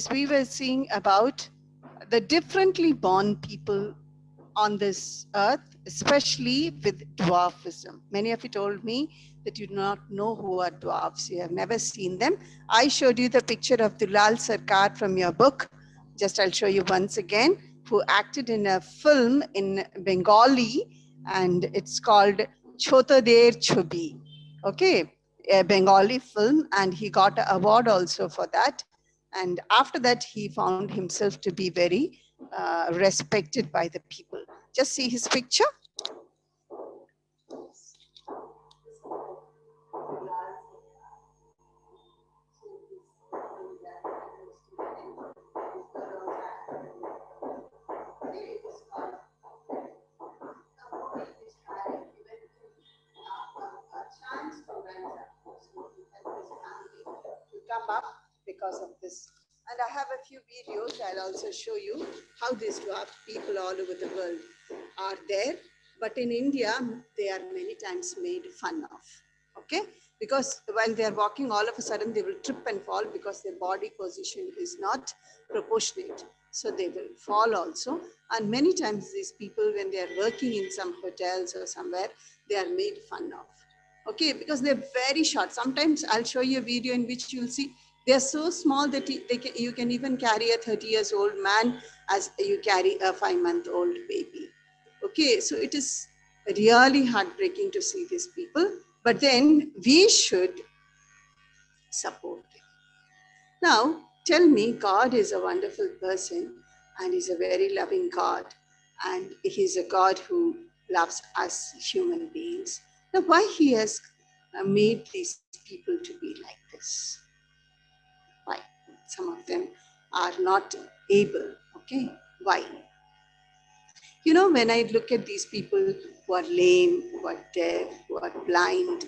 we were seeing about the differently born people on this earth, especially with dwarfism. Many of you told me that you do not know who are dwarfs. You have never seen them. I showed you the picture of Dulal Sarkar from your book. Just I'll show you once again, who acted in a film in Bengali, and it's called Chota Der Chubi. Okay, a Bengali film, and he got an award also for that. And after that, he found himself to be very respected by the people. Just see his picture. Come up because of this. And I have a few videos. I'll also show you how these dwarf people all over the world are there. But in India, they are many times made fun of. Okay? Because when they are walking, all of a sudden they will trip and fall because their body position is not proportionate. So they will fall also. And many times these people, when they are working in some hotels or somewhere, they are made fun of. Okay, because they're very short. Sometimes I'll show you a video in which you'll see they're so small that you can even carry a 30 years old man as you carry a 5-month-old baby. Okay, so it is really heartbreaking to see these people, but then we should support them. Now, tell me, God is a wonderful person and He's a very loving God, and He's a God who loves us human beings. Now, why He has made these people to be like this? Why? Some of them are not able. Okay, why? You know, when I look at these people who are lame, who are deaf, who are blind,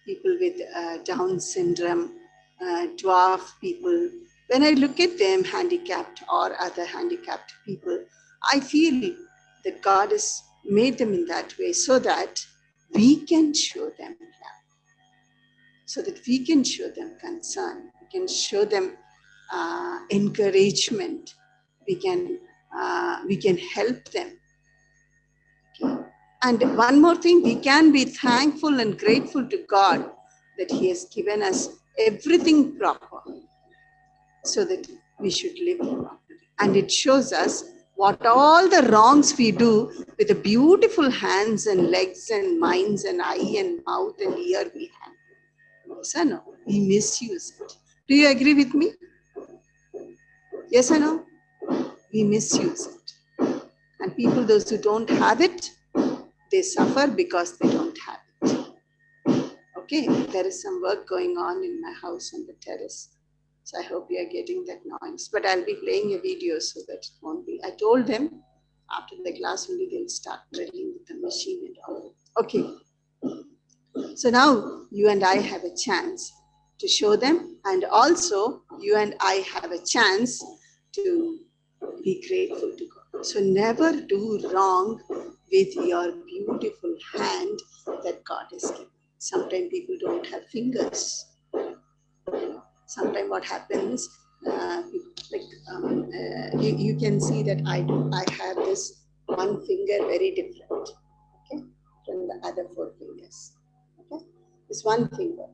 people with Down syndrome, dwarf people, when I look at them, handicapped or other handicapped people, I feel that God has made them in that way so that we can show them love, so that we can show them concern, we can show them encouragement, we can help them. Okay. And one more thing, we can be thankful and grateful to God that He has given us everything proper so that we should live properly. And it shows us what all the wrongs we do with the beautiful hands and legs and minds and eye and mouth and ear we have. Yes or no? We misuse it. Do you agree with me? Yes or no? We misuse it. And people, those who don't have it, they suffer because they don't have it. Okay, there is some work going on in my house on the terrace. So I hope you are getting that noise. But I'll be playing a video so that it won't be. I told them after the class only they'll start drilling with the machine and all. Okay. So now you and I have a chance to show them, and also you and I have a chance to be grateful to God. So never do wrong with your beautiful hand that God has given. Sometimes people don't have fingers. Sometimes what happens, you can see that I have this one finger very different, okay, from the other 4 fingers. Okay, this one finger.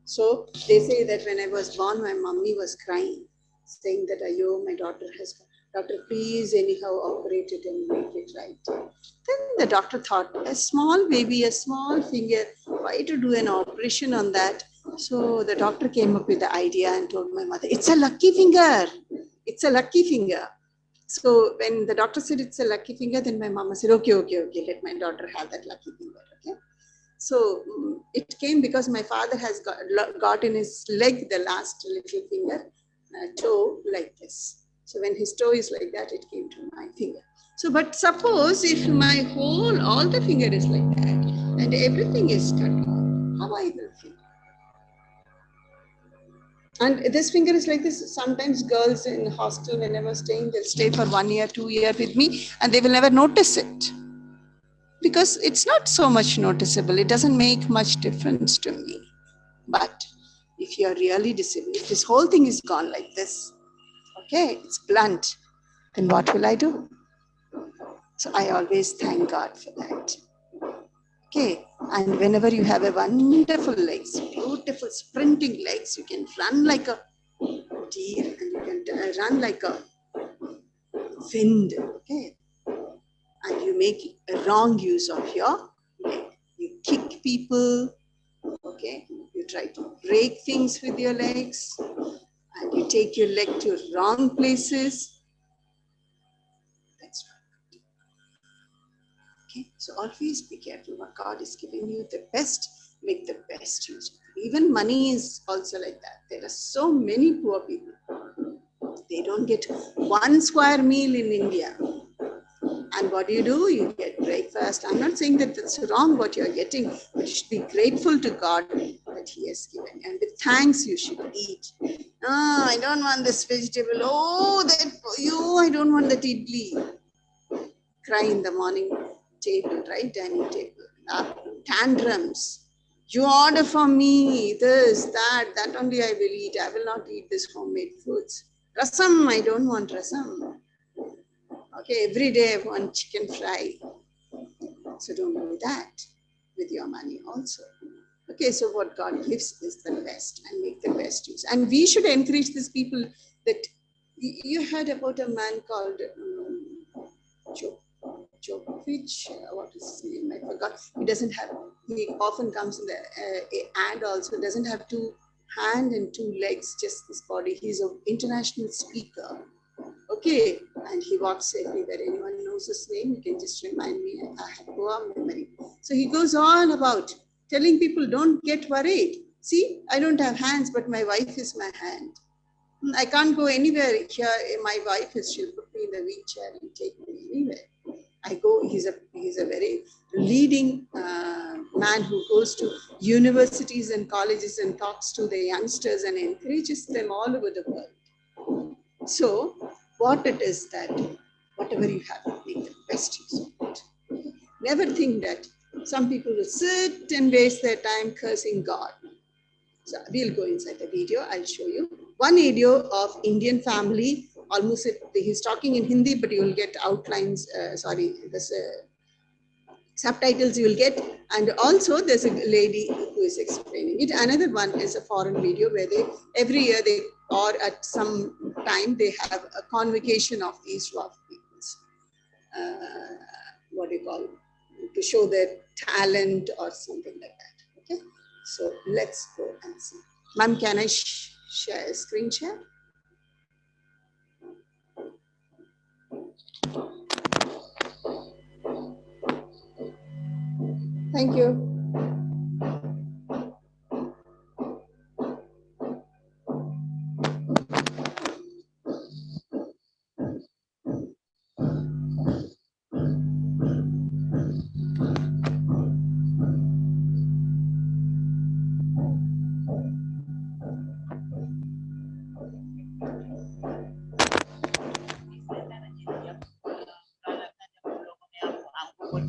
So they say that when I was born, my mommy was crying, saying that, "Ayo, my daughter has got. Doctor, please anyhow operate it and make it right." Then the doctor thought, a small baby, a small finger, why to do an operation on that? So the doctor came up with the idea and told my mother, "It's a lucky finger. It's a lucky finger." So when the doctor said it's a lucky finger, then my mama said, okay, let my daughter have that lucky finger. Okay. So it came because my father has got in his leg the last little finger, toe like this. So when his toe is like that, it came to my finger. So, but suppose if my all the finger is like that and everything is cut off, how I will feel? And this finger is like this. Sometimes girls in hostel, when I was staying, they'll stay for 1 year, 2 years with me, and they will never notice it. Because it's not so much noticeable. It doesn't make much difference to me. But if you're really disabled, if this whole thing is gone like this, Okay, it's blunt. Then what will I do? So I always thank God for that. Okay, and whenever you have a wonderful legs, beautiful sprinting legs, you can run like a deer and you can run like a wind. Okay, and you make a wrong use of your leg. You kick people. Okay, you try to break things with your legs, and you take your leg to wrong places. That's right. Okay, so always be careful. What God is giving you the best, make the best use of it. Even money is also like that. There are so many poor people. They don't get one square meal in India. And what do? You get breakfast. I'm not saying that that's wrong what you're getting, but you should be grateful to God that He has given. And with thanks, you should eat. Ah, I don't want this vegetable. Oh, that you, I don't want that idli. Cry in the morning table, right? Dining table. Tantrums. You order for me this, that only I will eat. I will not eat this homemade foods. Rasam, I don't want rasam. Okay, every day I want chicken fry. So don't do that with your money also. Okay, so what God gives is the best and make the best use. And we should encourage these people that you heard about a man called Djokovic, what is his name? I forgot. He doesn't have, he often comes in the ad also, doesn't have two hands and two legs, just this body. He's an international speaker. Okay, and he walks everywhere. Anyone knows his name? You can just remind me. I have poor memory. So he goes on about telling people, don't get worried. See, I don't have hands, but my wife is my hand. I can't go anywhere here. My wife is, she'll put me in the wheelchair and take me anywhere. I go, he's a very leading man who goes to universities and colleges and talks to the youngsters and encourages them all over the world. So what it is that whatever you have, make the best use of it. Never think that some people will sit and waste their time cursing God. So we'll go inside the video. I'll show you one video of Indian family. Almost he's talking in Hindi, but you will get outlines. Subtitles you will get, and also there's a lady who is explaining it. Another one is a foreign video where they every year they or at some time they have a convocation of these dwarf peoples. What do you call it? To show their talent or something like that. Okay, so let's go and see. Ma'am, can I share screen share? Thank you.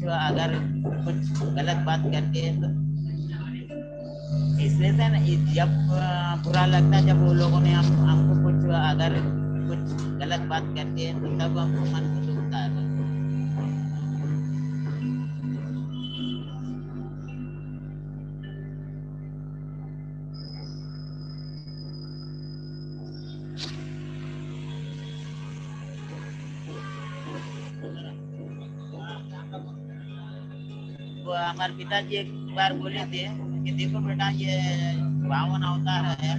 अगर कुछ गलत बात करके तो इसलिए से ना जब बुरा लगता जब वो लोगों ने हमको कुछ अगर कुछ गलत बात करते हैं तो तब हमको मन को दुखता है. हमारे पिताजी एक बार बोले थे कि देखो बेटा ये भावना होता है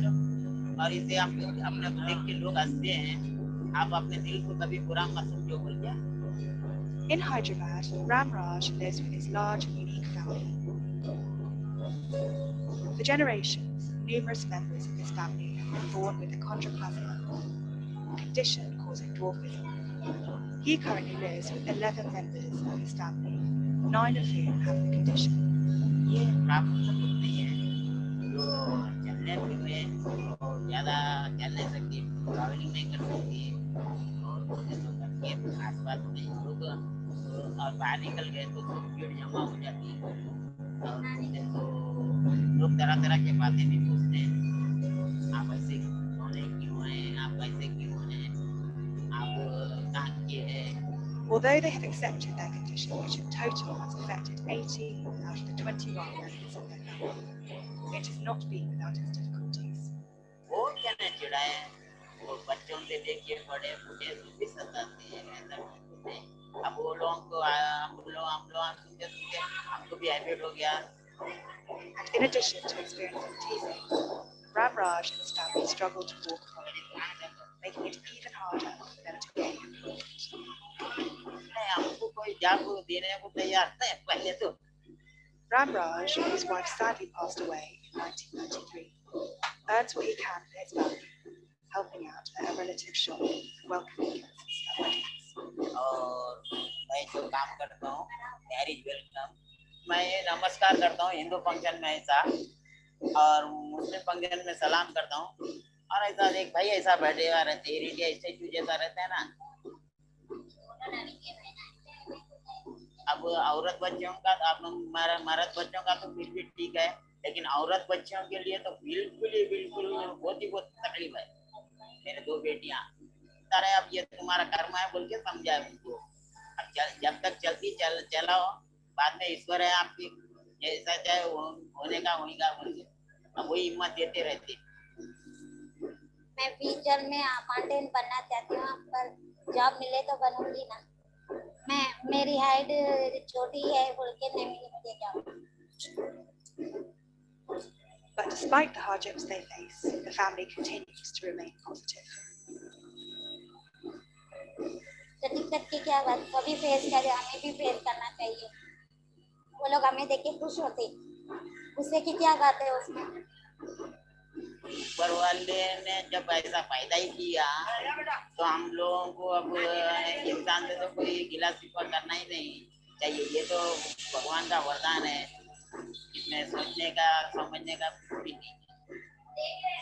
और इसे आप अपने देख के लोग हंसते हैं, आप अपने दिल को कभी बुरा मत समझो बोल दिया. In Hyderabad, Ramraj lives with his large and unique family. For generations, numerous members of his family have been born with achondroplasia, a condition causing dwarfism. He currently lives with 11 members of his family, 9 of whom have the condition. ये प्राप्त कुछ नहीं है, जो चलने फिरने और ज़्यादा चल नहीं सकती, ट्रैवलिंग नहीं कर सकती और घर के आसपास में लोग और बाहर निकल गए तो भीड़ जमा हो जाती है और तो लोग तरह तरह के बातें भी पूछते हैं, आप ऐसे क्यों हैं, आप ऐसे क्यों हैं, Although they have accepted their condition, which in total has affected 18 out of the 21 members of their family, it has not been without its difficulties. वो क्या न चिढ़ाए, वो बच्चों से लेके बड़े बूढ़े भी सताते हैं, ऐसा कुछ नहीं। अब वो लोग को हम लोग सुनते हमको भी हैबिट हो गया। And in addition to experiencing teething, Ram Raj and his family struggle to walk properly, making it even harder for them to gain employment. नहीं, हमको कोई जॉब देने को तैयार नहीं पहले तो। Ram Raj, whose wife sadly passed away in 1993, earns what he can for his family, helping out at a relative's shop and welcoming guests at weddings. और मैं जो काम करता हूँ, मैरिज वेलकम, मैं नमस्कार करता हूँ हिंदू फंक्शन में ऐसा, और मुस्लिम फंक्शन में सलाम करता हूँ, और ऐसा एक भाई ऐसा बैठे हुआ रहते हैं, इंडिया स्टैचू जैसा रहता है ना। अब औरत बच्चों का, आप मर्द बच्चों का तो फिर भी ठीक है, लेकिन औरत बच्चों के लिए तो बिल्कुल बहुत तकलीफ है। मेरे दो बेटियां, तारे अब ये तुम्हारा कर्म है बोल के समझाया उनको। अब जब तक चलती चलाओ, बाद में ईश्वर है आपकी, जैसा चाहे होने का होगा बोल के अब वही हिम्मत देते रहते। मैं फ्यूचर में अकाउंटेंट बनना चाहती हूँ, पर जॉब मिले तो बनूंगी ना। मेरी हाइट छोटी है बोल के नहीं मिली मुझे job. But despite the hardships they face, the family continues to remain positive. तो दिक्कत की क्या बात, सभी फेस करे, हमें भी फेस करना चाहिए। वो लोग हमें देख के खुश होते, गुस्से की क्या बात है उसमें। ऊपर वाले ने जब ऐसा फायदा ही किया तो हम लोगों को अब इंसान से तो कोई गिला शिकवा करना ही नहीं चाहिए। ये तो भगवान का वरदान है, इसमें सोचने का समझने का कुछ भी नहीं है।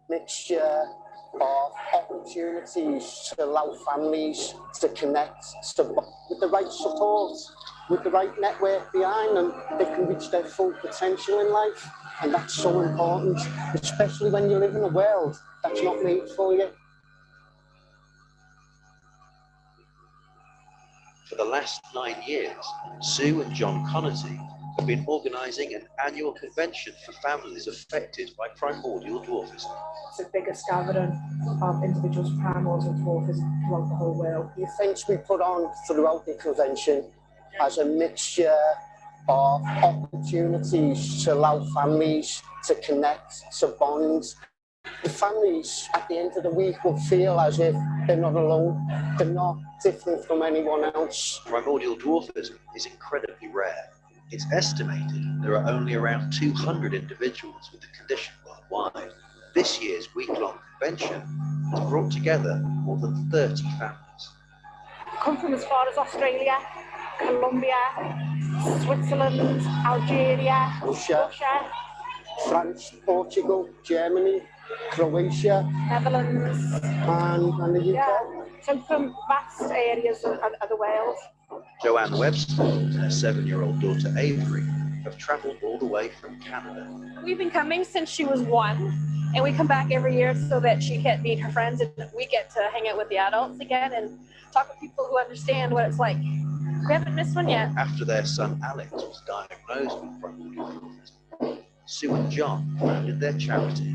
Mixture of opportunities to allow families to connect with the right support, with the right network behind them, they can reach their full potential in life. And that's so important, especially when you live in a world that's not made for you. For the last 9 years, Sue and John Connerty have been organising an annual convention for families affected by primordial dwarfism. It's the biggest gathering of individuals with primordial dwarfism throughout the whole world. The events we put on throughout the convention has a mixture of opportunities to allow families to connect, to bond. The families at the end of the week will feel as if they're not alone, they're not different from anyone else. Primordial dwarfism is incredibly rare. It's estimated there are only around 200 individuals with the condition worldwide. This year's week-long convention has brought together more than 30 families. Come from as far as Australia, Colombia, Switzerland, Algeria, Russia, France, Portugal, Germany, Croatia, Netherlands, and the UK. yeah. So from vast areas of the world. Joanne Webster and her 7-year-old daughter Avery have travelled all the way from Canada. We've been coming since she was 1, and we come back every year so that she can meet her friends and we get to hang out with the adults again and talk with people who understand what it's like. We haven't missed one yet. After their son Alex was diagnosed with primordial dwarfism, Sue and John founded their charity,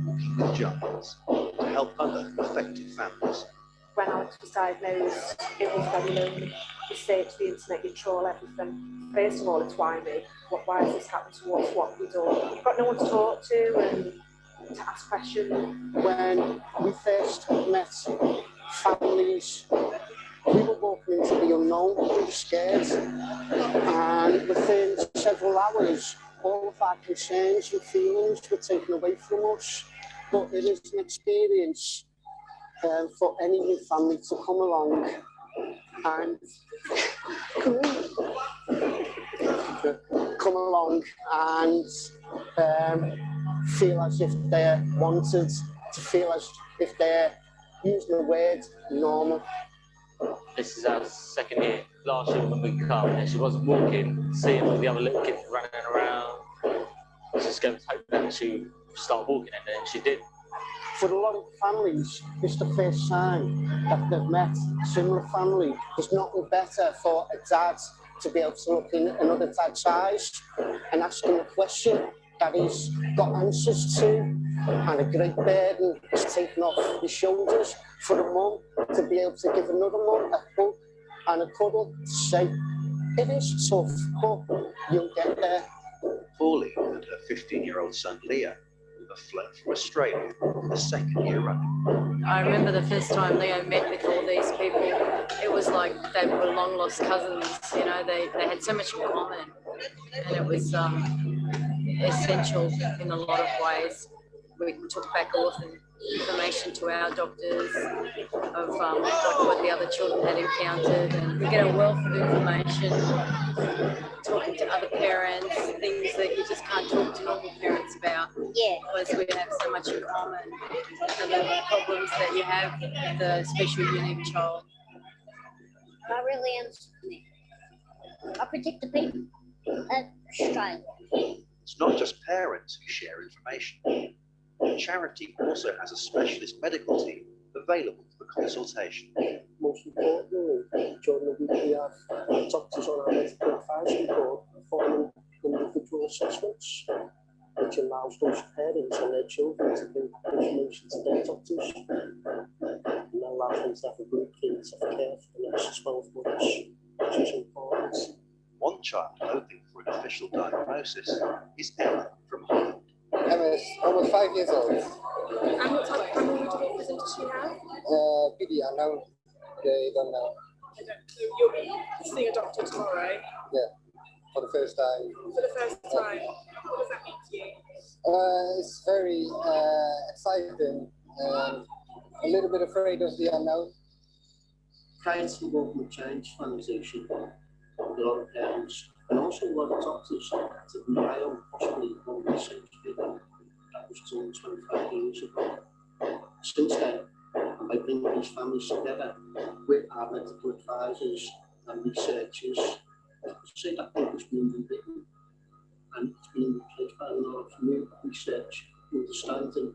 Walking with Giants, to help other affected families. When Alex was diagnosed, it was very lonely. You search the internet, you troll everything. First of all, it's why me? Why has this happened to us? What have we done? You've got no one to talk to and to ask questions. When we first met families, we were walking into the unknown, we were scared, and within several hours, all of our concerns and feelings were taken away from us. But it is an experience for any new family to come along and feel as if they're wanted, to feel as if they're, using the word, normal. This is our second year. Last year when we come, and she wasn't walking, seeing all the other little kids running around. I was just going to hope that she would start walking, and then she did. For a lot of families, it's the first time that they've met a similar family. There's nothing better for a dad to be able to look in another dad's eyes and ask him a question that he's got answers to, and a great burden is taken off his shoulders for a mum to be able to give another mum a hug and a cuddle to say, it is tough, but you'll get there. Pauline and her 15-year-old son Leo have flown from Australia for the second year running. I remember the first time Leo met with all these people, it was like they were long lost cousins, you know, they had so much in common, and it was essential in a lot of ways. We took back orphan information to our doctors of what the other children had encountered, and we get a wealth of information, talking to other parents, things that you just can't talk to normal parents about. Yeah. Because we have so much in common, and the problems that you have with the special unique child. I really am. I protect the people of Australia. It's not just parents who share information. The charity also has a specialist medical team available for consultation. Most importantly, during the week we have doctors on our medical advisory board performing individual assessments, which allows those parents and their children to bring information to their doctors, and allows them to have a good plan of care for the next 12 months, which is important. One child hoping for an official diagnosis is Emma from Holland. Emma's almost 5 years old. And what type of family autism does she have? PD unknown. They don't know. So you'll be seeing a doctor tomorrow? Yeah, for the first time. For the first time? What does that mean to you? It's very exciting and a little bit afraid of the unknown. Prior to working with Change Foundation, a lot of parents and also a lot of doctors had to rely on possibly on research paper that was done 25 years ago. Since then, by bringing these families together with our medical advisors and researchers, I would say that paper's been rewritten and it's been replaced by a lot of new research, understanding,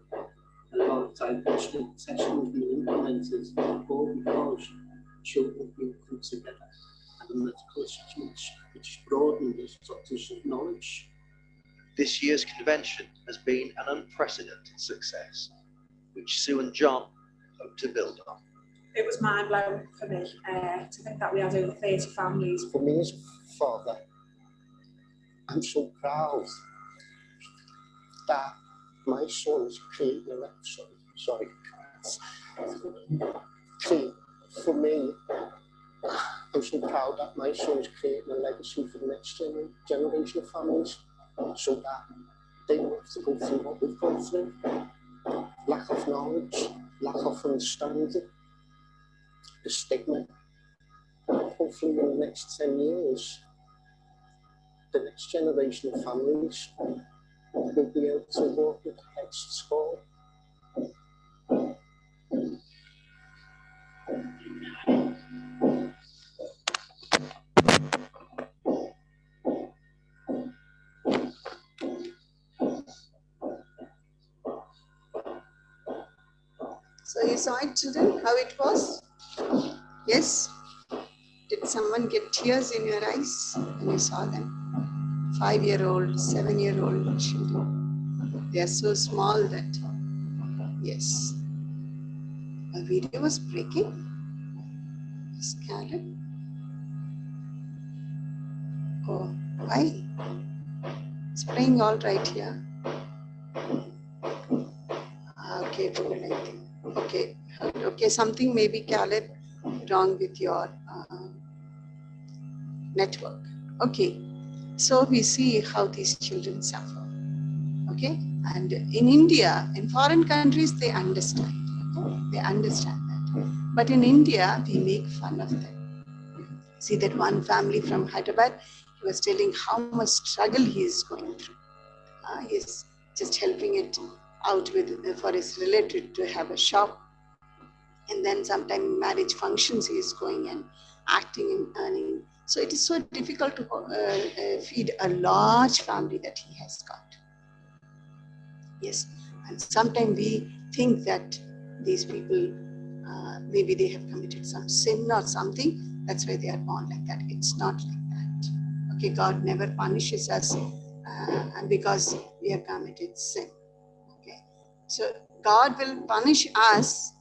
and a lot of diagnostic testing has been implemented, all because children have been put together and the medical assessments, which broaden these doctors' knowledge. This year's convention has been an unprecedented success, which Sue and John hope to build on. It was mind-blowing for me to think that we had over 30 families. For me as a father, I'm so proud that my son is creating a legacy. For me, I'm so proud that my son is creating a legacy for the next generation of families, so that they won't have to go through what we've gone through. Lack of knowledge, lack of understanding, the stigma. Hopefully in the next 10 years, the next generation of families will be able to walk with heads to school. So you saw it, children, how it was? Yes? Did someone get tears in your eyes when you saw them? 5-year-old, 7-year-old children. They are so small that, yes. A video was breaking. Scarlet. Oh, why? It's playing all right here. Okay, good, I think. Okay, something may be, Caleb, wrong with your network. Okay, so we see how these children suffer. Okay, and in India, in foreign countries, they understand. Okay? They understand that. But in India, we make fun of them. See that one family from Hyderabad, he was telling how much struggle he is going through. He's just helping it out with for his relative to have a shop. And then sometime marriage functions he is going and acting and earning. So it is so difficult to feed a large family that he has got. Yes, and sometimes we think that these people, maybe they have committed some sin or something, that's why they are born like that. It's not like that. Okay, God never punishes us and because we have committed sin. Okay, so God will punish us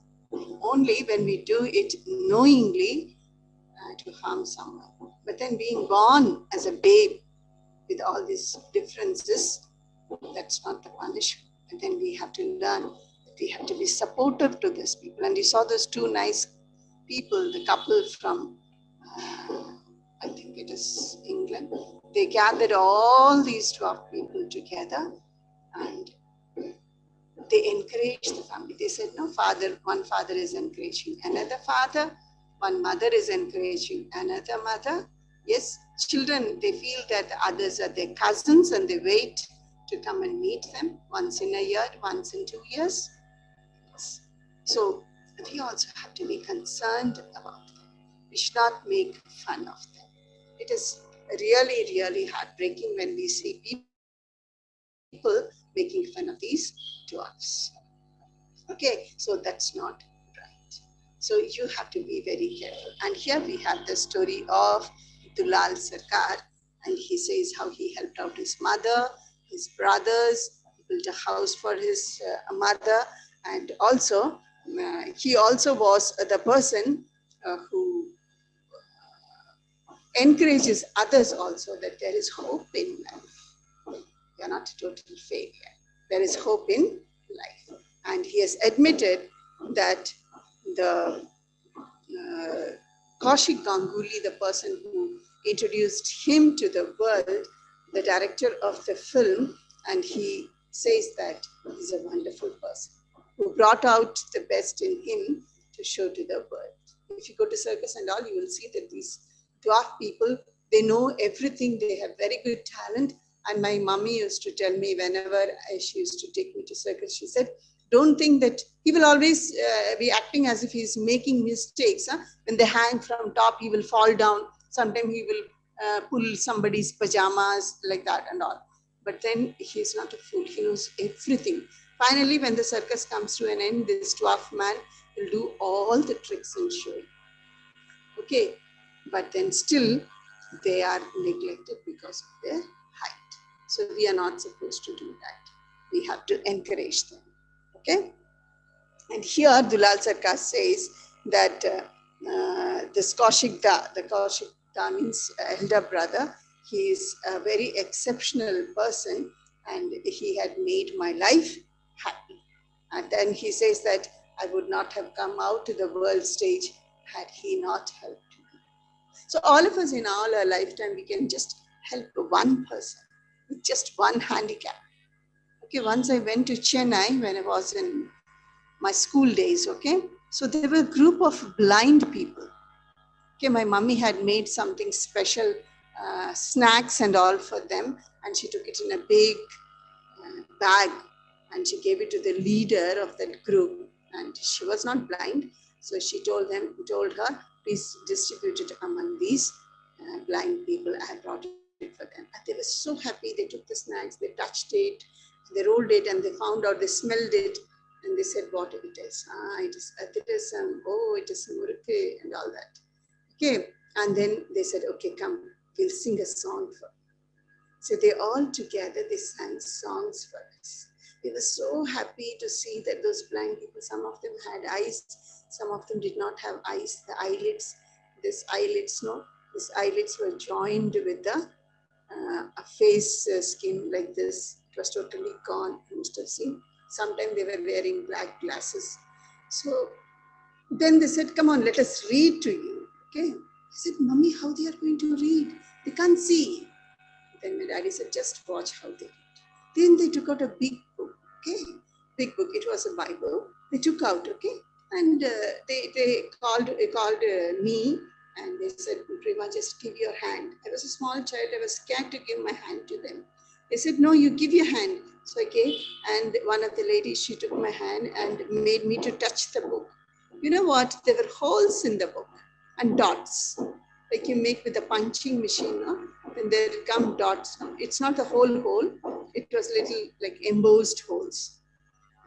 only when we do it knowingly to harm someone. But then being born as a babe with all these differences, that's not the punishment. And then we have to learn that we have to be supportive to these people. And you saw those two nice people, the couple from, I think it is England. They gathered all these 12 people together and they encouraged the family. They said, no, one father is encouraging another father, one mother is encouraging another mother. Yes, children, they feel that others are their cousins and they wait to come and meet them once in a year, once in 2 years. Yes. So we also have to be concerned about them. We should not make fun of them. It is really, really heartbreaking when we see people making fun of these dwarfs. Okay, so that's not right. So you have to be very careful. And here we have the story of Dulal Sarkar, and he says how he helped out his mother, his brothers, he built a house for his mother, and also he also was the person who encourages others also that there is hope in life. You are not a total failure. There is hope in life. And he has admitted that the Kaushik Ganguly, the person who introduced him to the world, the director of the film, and he says that he's a wonderful person who brought out the best in him to show to the world. If you go to circus and all, you will see that these dwarf people, they know everything, they have very good talent. And my mommy used to tell me whenever she used to take me to circus, she said, don't think that he will always be acting as if he's making mistakes. Huh? When they hang from top, he will fall down. Sometimes he will pull somebody's pajamas like that and all. But then he's not a fool. He knows everything. Finally, when the circus comes to an end, this dwarf man will do all the tricks and show you. Okay, but then still they are neglected because of their height. So we are not supposed to do that. We have to encourage them. Okay, and here Dulal Sarkar says that this Kaushik Da, the Kaushik Da means elder brother, he is a very exceptional person and he had made my life happy. And then he says that I would not have come out to the world stage had he not helped me. So all of us in all our lifetime, we can just help one person with just one handicap. Okay, once I went to Chennai when I was in my school days, okay? So there were a group of blind people. Okay, my mummy had made something special, snacks and all for them, and she took it in a big bag and she gave it to the leader of that group, and she was not blind. So she told her, please distribute it among these blind people. I have brought it for them. And they were so happy. They took the snacks, they touched it, they rolled it, and they found out, they smelled it, and they said what it is. It is adhitasam, oh, it is murukku, and all that. Okay, and then they said, okay, come, we'll sing a song for you. So they all together, they sang songs for us. We were so happy to see that those blind people, some of them had eyes, some of them did not have eyes. The eyelids, these eyelids were joined with the a face skin like this. It was totally gone, you must have seen. Sometimes they were wearing black glasses. So then they said, come on, let us read to you. Okay. I said, Mummy, how they are going to read? They can't see. Then my daddy said, just watch how they read. Then they took out a big book, okay? Big book, it was a Bible. They took out, okay? And they called me and they said, Prima, just give your hand. I was a small child, I was scared to give my hand to them. They said, no, you give your hand. So I gave, and one of the ladies, she took my hand and made me to touch the book. You know what? There were holes in the book and dots, like you make with a punching machine, no? And there come dots. It's not the whole hole. It was little like embossed holes.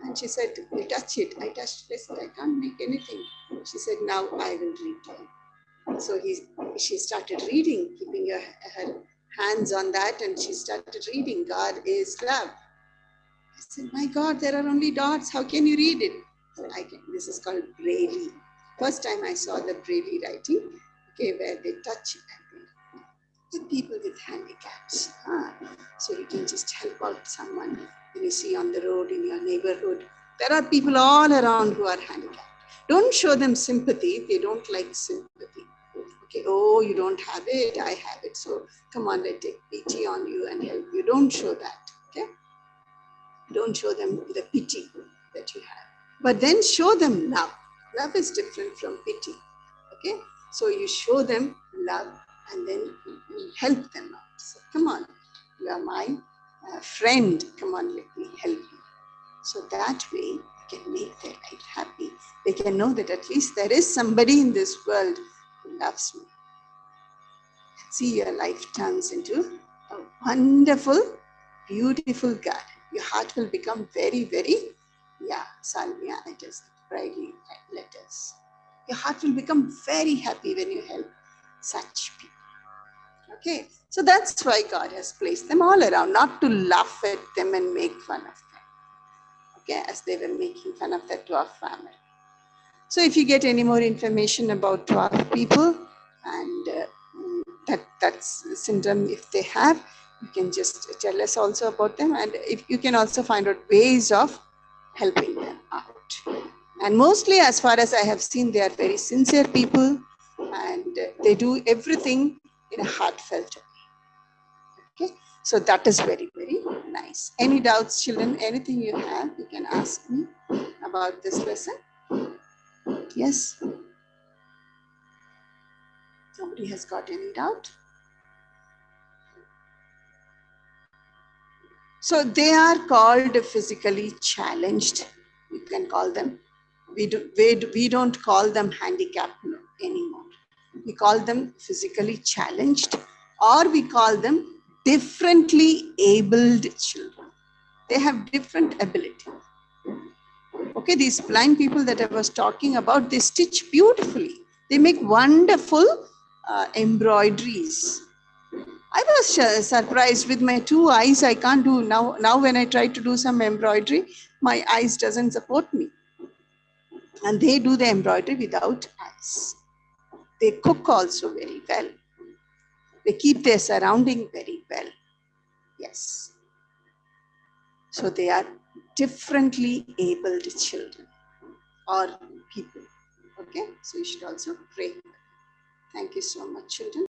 And she said, you touch it. I touched it. I said, I can't make anything. She said, now I will read to you. So she started reading, keeping her hands on that, and she started reading, God is love. I said, my God, there are only dots. How can you read it? I said, I can. This is called Braille. First time I saw the Braille writing, okay, where they touch and with people with handicaps. So you can just help out someone when you see on the road in your neighborhood. There are people all around who are handicapped. Don't show them sympathy. They don't like sympathy. Okay, oh, you don't have it, I have it. So come on, let's take pity on you and help you. Don't show that, okay? Don't show them the pity that you have. But then show them love. Love is different from pity, okay? So you show them love and then you help them out. So come on, you are my friend. Come on, let me help you. So that way, you can make their life happy. They can know that at least there is somebody in this world who loves me. See, your life turns into a wonderful, beautiful garden. Your heart will become very, very, Salvia, it is brightly letters. Your heart will become very happy when you help such people. Okay, so that's why God has placed them all around, not to laugh at them and make fun of them. Okay, as they were making fun of that dwarf family. So if you get any more information about dwarf people and that's syndrome, if they have, you can just tell us also about them, and if you can also find out ways of helping them out. And mostly, as far as I have seen, they are very sincere people and they do everything in a heartfelt way. Okay, so that is very, very nice. Any doubts, children? Anything you have, you can ask me about this lesson. Yes? Somebody has got any doubt? So they are called physically challenged. You can call them. We don't call them handicapped anymore. We call them physically challenged, or we call them differently abled children. They have different ability. Okay, these blind people that I was talking about, they stitch beautifully. They make wonderful embroideries. I was surprised with my 2 eyes. I can't do now. Now when I try to do some embroidery, my eyes doesn't support me. And they do the embroidery without eyes. They cook also very well. They keep their surrounding very well. Yes. So they are differently abled children or people. Okay, so you should also pray. Thank you so much, children.